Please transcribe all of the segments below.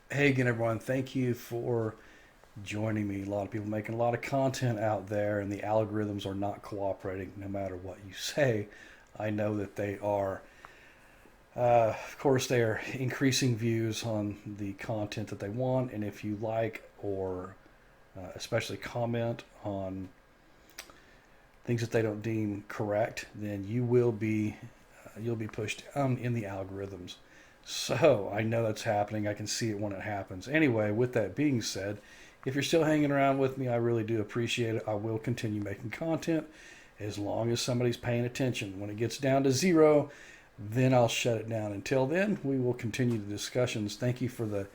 Hey again, everyone. Thank you for joining me. A lot of people making a lot of content out there, and the algorithms are not cooperating no matter what you say. I know that they are. Of course, they are increasing views on the content that they want, and if you like or especially comment on things that they don't deem correct, then you'll be pushed in the algorithms. So I know that's happening. I can see it when it happens. Anyway, with that being said, if you're still hanging around with me, I really do appreciate it. I will continue making content as long as somebody's paying attention. When it gets down to zero, then I'll shut it down. Until then, we will continue the discussions. Thank you for the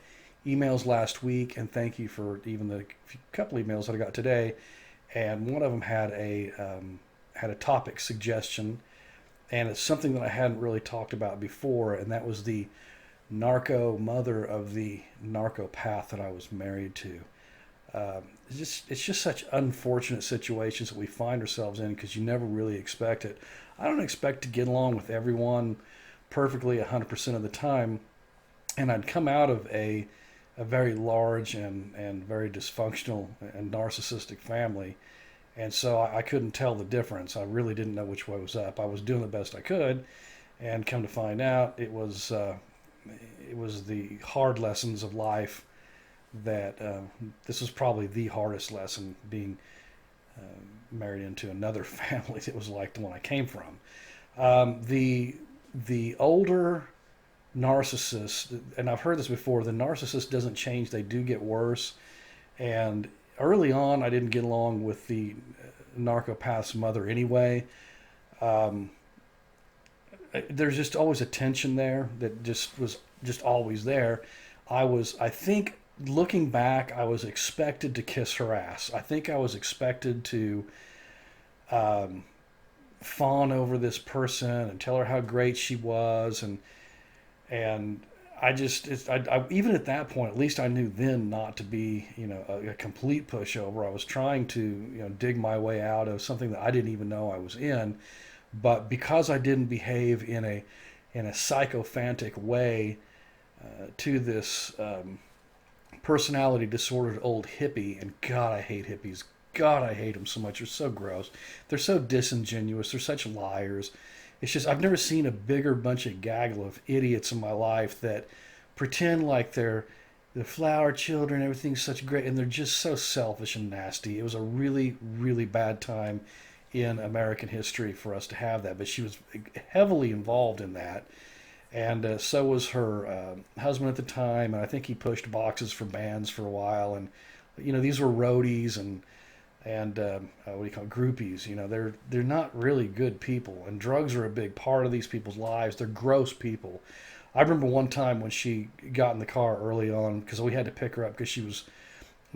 emails last week, and thank you for even the couple emails that I got today. And one of them had a topic suggestion, and it's something that I hadn't really talked about before, and that was the mother of the narcopath that I was married to. It's just such unfortunate situations that we find ourselves in because you never really expect it. I don't expect to get along with everyone perfectly 100% of the time, and I'd come out of a very large and very dysfunctional and narcissistic family, and so I couldn't tell the difference. I really didn't know which way was up. I was doing the best I could, and come to find out, it was the hard lessons of life that this was probably the hardest lesson, being married into another family that was like the one I came from. The older narcissist, and I've heard this before, the narcissist doesn't change; they do get worse. And early on, I didn't get along with the narcopath's mother anyway. Um, there's just always a tension there that just was just always there. I think, looking back, I was expected to kiss her ass. I think I was expected to um, fawn over this person and tell her how great she was, and even at that point, at least I knew then not to be, a complete pushover. I was trying to, dig my way out of something that I didn't even know I was in, but because I didn't behave in a sycophantic way to this personality disordered old hippie, and God, I hate hippies. God, I hate them so much. They're so gross. They're so disingenuous. They're such liars. It's just, I've never seen a bigger bunch of gaggle of idiots in my life that pretend like they're the flower children, everything's such great, and they're just so selfish and nasty. It was a really, really bad time in American history for us to have that, but she was heavily involved in that. And so was her husband at the time, and I think he pushed boxes for bands for a while. And these were roadies and what do you call it, groupies. They're not really good people, and drugs are a big part of these people's lives. They're gross people. I remember one time when she got in the car early on because we had to pick her up because she was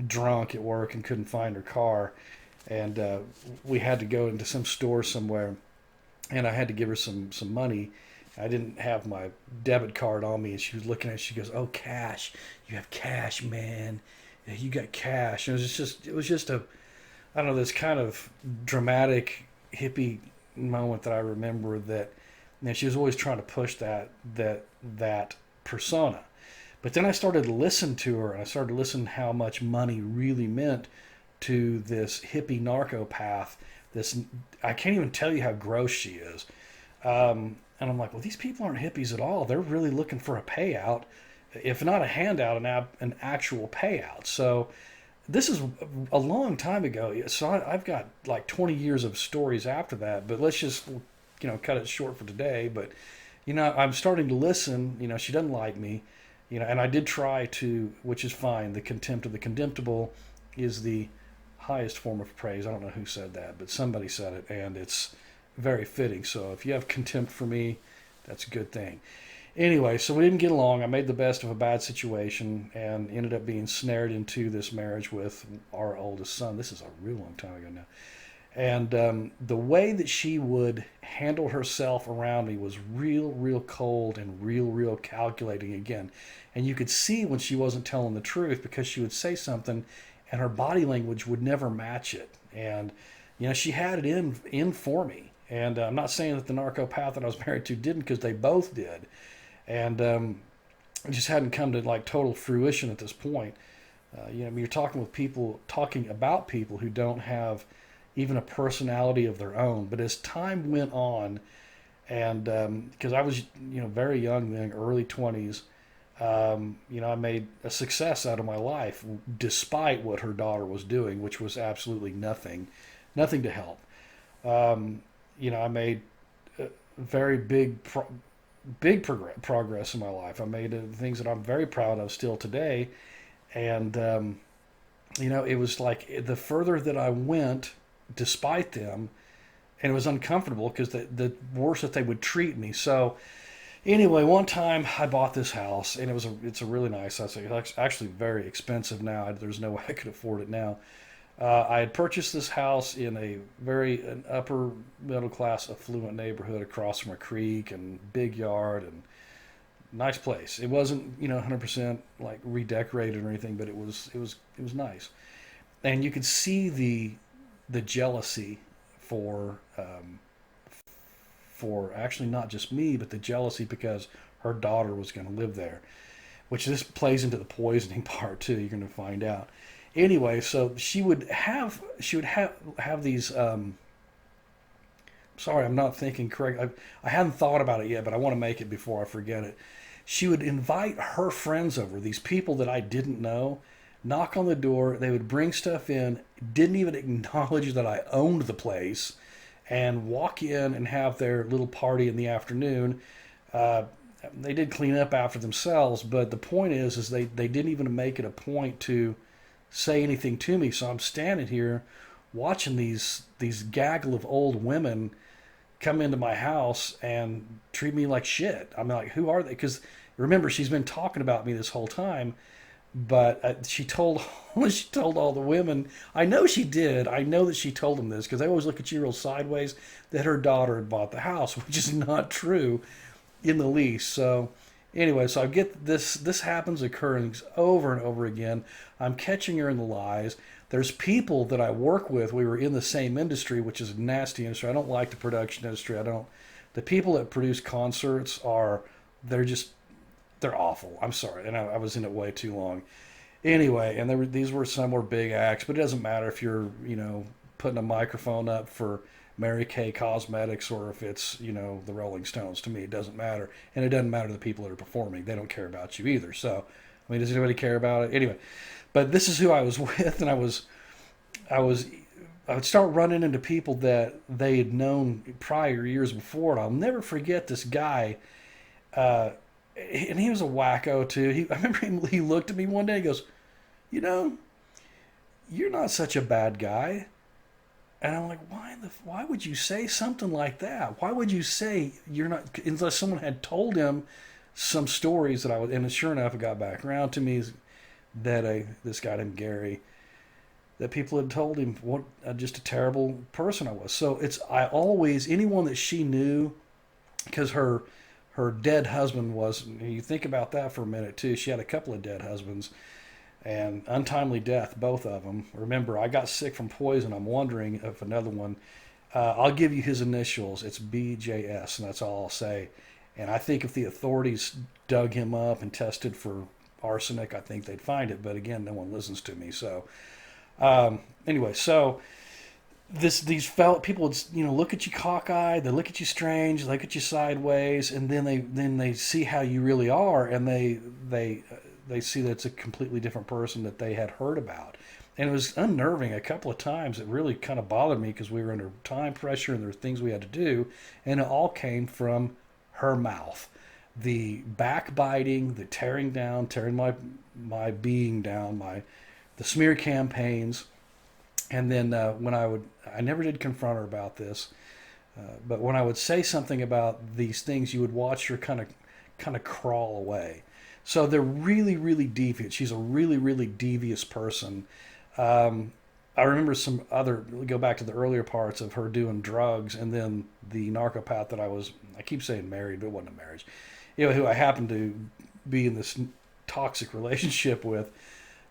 drunk at work and couldn't find her car, and we had to go into some store somewhere, and I had to give her some money. I didn't have my debit card on me, and she was looking at it. She goes, "Oh, cash! You have cash, man. Yeah, you got cash." And it was just a, I don't know, this kind of dramatic hippie moment that I remember, that she was always trying to push that persona. But then I started to listen to her, and I started to listen how much money really meant to this hippie narcopath. This, I can't even tell you how gross she is. And I'm like, well, these people aren't hippies at all. They're really looking for a payout, if not a handout, an actual payout. So this is a long time ago. So I've got like 20 years of stories after that. But let's just, cut it short for today. But I'm starting to listen. She doesn't like me. And I did try to, which is fine. The contempt of the contemptible is the highest form of praise. I don't know who said that, but somebody said it, and it's very fitting. So if you have contempt for me, that's a good thing. Anyway, so we didn't get along. I made the best of a bad situation and ended up being snared into this marriage with our oldest son. This is a real long time ago now. And the way that she would handle herself around me was real, real cold and real, real calculating again. And you could see when she wasn't telling the truth because she would say something and her body language would never match it. And, she had it in for me. And I'm not saying that the narcopath that I was married to didn't, because they both did. And it just hadn't come to like total fruition at this point. I mean, you're talking about people who don't have even a personality of their own. But as time went on, and because I was, very young then, early 20s, I made a success out of my life despite what her daughter was doing, which was absolutely nothing, nothing to help. I made very progress in my life. I made things that I'm very proud of still today, and it was like the further that I went, despite them, and it was uncomfortable because the worse that they would treat me. So anyway, one time I bought this house, and it's a really nice house. It's actually very expensive now. There's no way I could afford it now. I had purchased this house in an upper middle class affluent neighborhood across from a creek and big yard and nice place. It wasn't 100% like redecorated or anything, but it was nice, and you could see the jealousy for for actually not just me, but the jealousy because her daughter was going to live there, which this plays into the poisoning part too. You're going to find out. Anyway, so she would have these. Sorry, I'm not thinking correct. I hadn't thought about it yet, but I want to make it before I forget it. She would invite her friends over, these people that I didn't know, knock on the door. They would bring stuff in, didn't even acknowledge that I owned the place, and walk in and have their little party in the afternoon. Uh, they did clean up after themselves, but the point is they didn't even make it a point to say anything to me. So I'm standing here watching these gaggle of old women come into my house and treat me like shit. I'm like, who are they? Because remember, she's been talking about me this whole time, but she told she told all the women. I know she did. I know that she told them this because they always look at you real sideways. That her daughter had bought the house, which is not true in the least. So anyway, so I get this. This happens occurring over and over again. I'm catching her in the lies. There's people that I work with. We were in the same industry, which is a nasty industry. I don't like the production industry. I don't. The people that produce concerts they're just they're awful. I'm sorry, and I was in it way too long. Anyway, and these were some were big acts, but it doesn't matter if you're putting a microphone up for Mary Kay Cosmetics or if it's the Rolling Stones. To me, it doesn't matter, and it doesn't matter to the people that are performing. They don't care about you either. So, I mean, does anybody care about it anyway? But this is who I was with, and I was I would start running into people that they had known prior years before, and I'll never forget this guy. Uh, and he was a wacko too. I remember he looked at me one day. And He goes, "You know, you're not such a bad guy." And I'm like, why would you say something like that? Why would you say you're not, unless someone had told him some stories that I was, and sure enough, it got back around to me that this guy named Gary, that people had told him what just a terrible person I was. So I always, anyone that she knew, because her dead husband was, you think about that for a minute too. She had a couple of dead husbands and untimely death, both of them. Remember, I got sick from poison. I'm wondering if another one. I'll give you his initials. It's BJS, and that's all I'll say. And I think if the authorities dug him up and tested for arsenic, I think they'd find it. But again, no one listens to me. So anyway, so these people would look at you cockeyed, they look at you strange, they look at you sideways, and then they see how you really are, and they see that it's a completely different person that they had heard about. And it was unnerving a couple of times. It really kind of bothered me because we were under time pressure and there were things we had to do. And it all came from her mouth. The backbiting, the tearing down, tearing my being down, the smear campaigns. And then I never did confront her about this, but when I would say something about these things, you would watch her kind of crawl away. So they're really, really deviant. She's a really, really devious person. I remember go back to the earlier parts of her doing drugs, and then the narcopath I keep saying married, but it wasn't a marriage, who I happened to be in this toxic relationship with.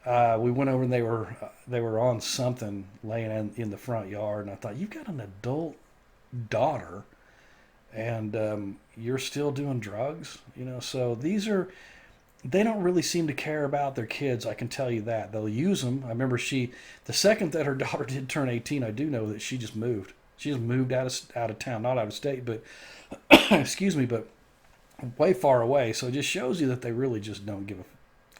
We went over and they were on something laying in the front yard, and I thought, you've got an adult daughter, and you're still doing drugs, So these are they don't really seem to care about their kids. I can tell you that. They'll use them. I remember the second that her daughter did turn 18, I do know that she just moved. She just moved out of town, not out of state, but excuse me, but way far away. So it just shows you that they really just don't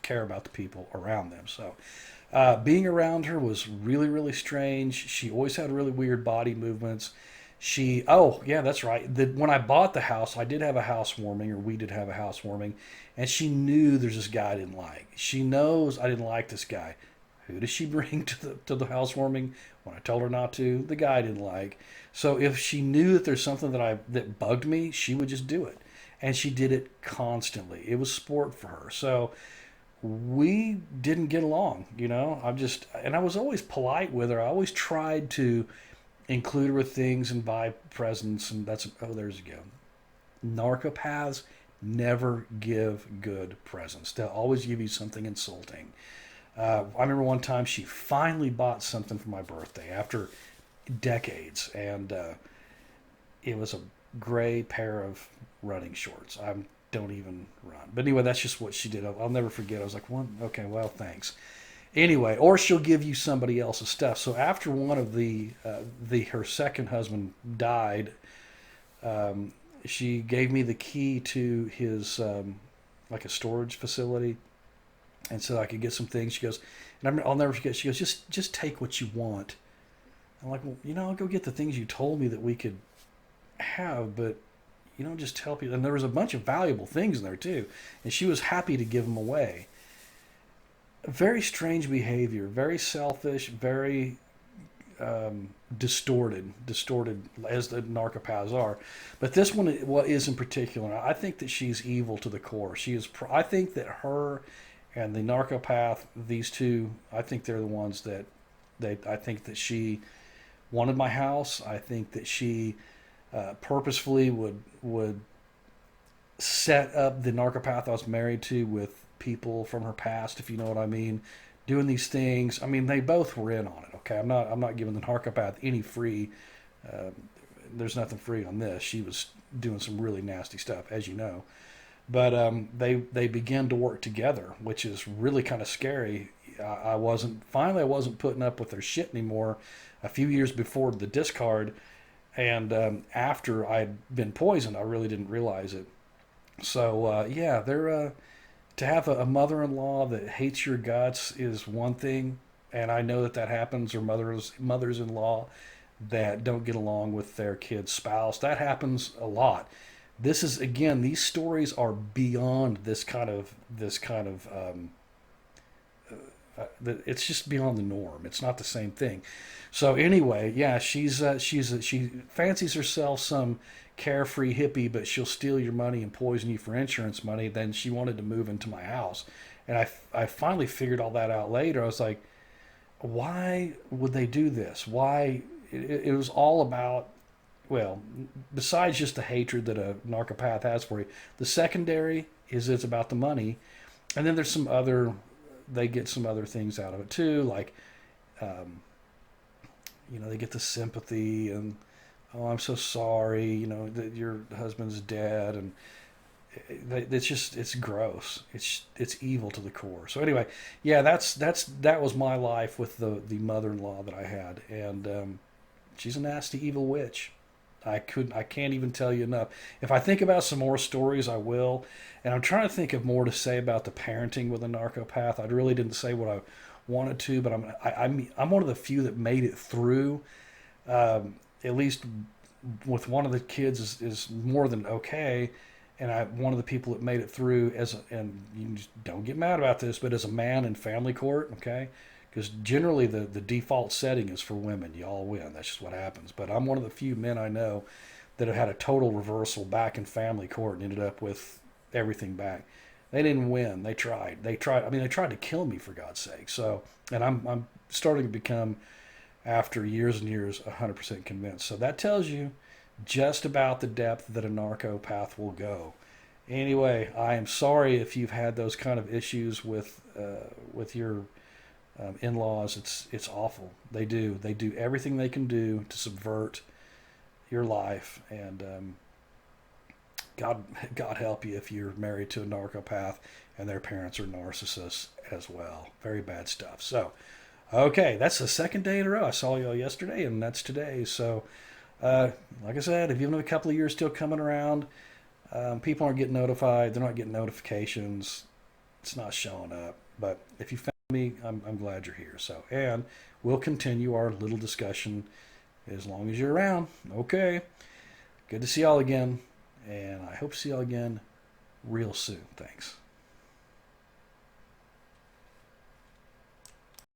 care about the people around them. So being around her was really, really strange. She always had really weird body movements. Oh, yeah, that's right. When I bought the house, I did have a housewarming, or we did have a housewarming, and she knew there's this guy I didn't like. She knows I didn't like this guy. Who does she bring to the housewarming when I told her not to? The guy I didn't like. So if she knew that there's something that bugged me, she would just do it, and she did it constantly. It was sport for her. So we didn't get along. And I was always polite with her. I always tried to include her with things and buy presents, and there's a go. Narcopaths never give good presents. They'll always give you something insulting. I remember one time she finally bought something for my birthday after decades, and it was a gray pair of running shorts. I don't even run. But anyway, that's just what she did. I'll never forget. I was like, "Well, okay, well, thanks." Anyway, or she'll give you somebody else's stuff. So after one of her second husband died, she gave me the key to his like a storage facility, and so I could get some things. She goes, and I'll never forget. She goes, just take what you want. I'm like, well, I'll go get the things you told me that we could have, but just tell people. And there was a bunch of valuable things in there too, and she was happy to give them away. Very strange behavior, very selfish, very distorted as the narcopaths are. But this one is in particular. I think that she's evil to the core. I think that her and the narcopath, these two, I think they're the ones I think that she wanted my house. I think that she purposefully would set up the narcopath I was married to with people from her past, if you know what I mean, doing these things. I mean, they both were in on it. Okay, I'm not giving the narcopath any free. There's nothing free on this. She was doing some really nasty stuff, as you know. But they began to work together, which is really kind of scary. I wasn't putting up with their shit anymore. A few years before the discard, and after I'd been poisoned, I really didn't realize it. So yeah, they're. To have a mother-in-law that hates your guts is one thing, and I know that happens, or mothers-in-law that don't get along with their kid's spouse. That happens a lot. These stories are beyond this kind of it's just beyond the norm. It's not the same thing. So anyway, yeah, she fancies herself some carefree hippie, but she'll steal your money and poison you for insurance money. Then she wanted to move into my house, and I finally figured all that out later. I was like, why would they do this? Why? It was all about, well, besides just the hatred that a narcopath has for you, the secondary is it's about the money, and then there's they get some other things out of it too, like they get the sympathy and, oh, I'm so sorry, that your husband's dead, and it's gross. It's evil to the core. So anyway, yeah, that was my life with the mother-in-law that I had, and she's a nasty evil witch. I can't even tell you enough. If I think about some more stories, I will. And I'm trying to think of more to say about the parenting with a narcopath. I really didn't say what I wanted to, but I'm one of the few that made it through. At least with one of the kids is more than okay. And one of the people that made it through and you just don't get mad about this, but as a man in family court, okay? Because generally the default setting is for women. You all win. That's just what happens. But I'm one of the few men I know that have had a total reversal back in family court and ended up with everything back. They didn't win. They tried. They tried to kill me, for God's sake. So, and I'm starting to become, after years and years, 100% convinced. So that tells you just about the depth that a narcopath will go. Anyway, I am sorry if you've had those kind of issues with your in-laws. It's awful. They do everything they can do to subvert your life, and God help you if you're married to a narcopath and their parents are narcissists as well. Very bad stuff. So, okay, that's the second day in a row. I saw y'all yesterday, and that's today. So, like I said, if you have a couple of years still coming around, people aren't getting notified. They're not getting notifications. It's not showing up. But if you found me, I'm glad you're here. So, and we'll continue our little discussion as long as you're around. Okay. Good to see y'all again. And I hope to see y'all again real soon. Thanks.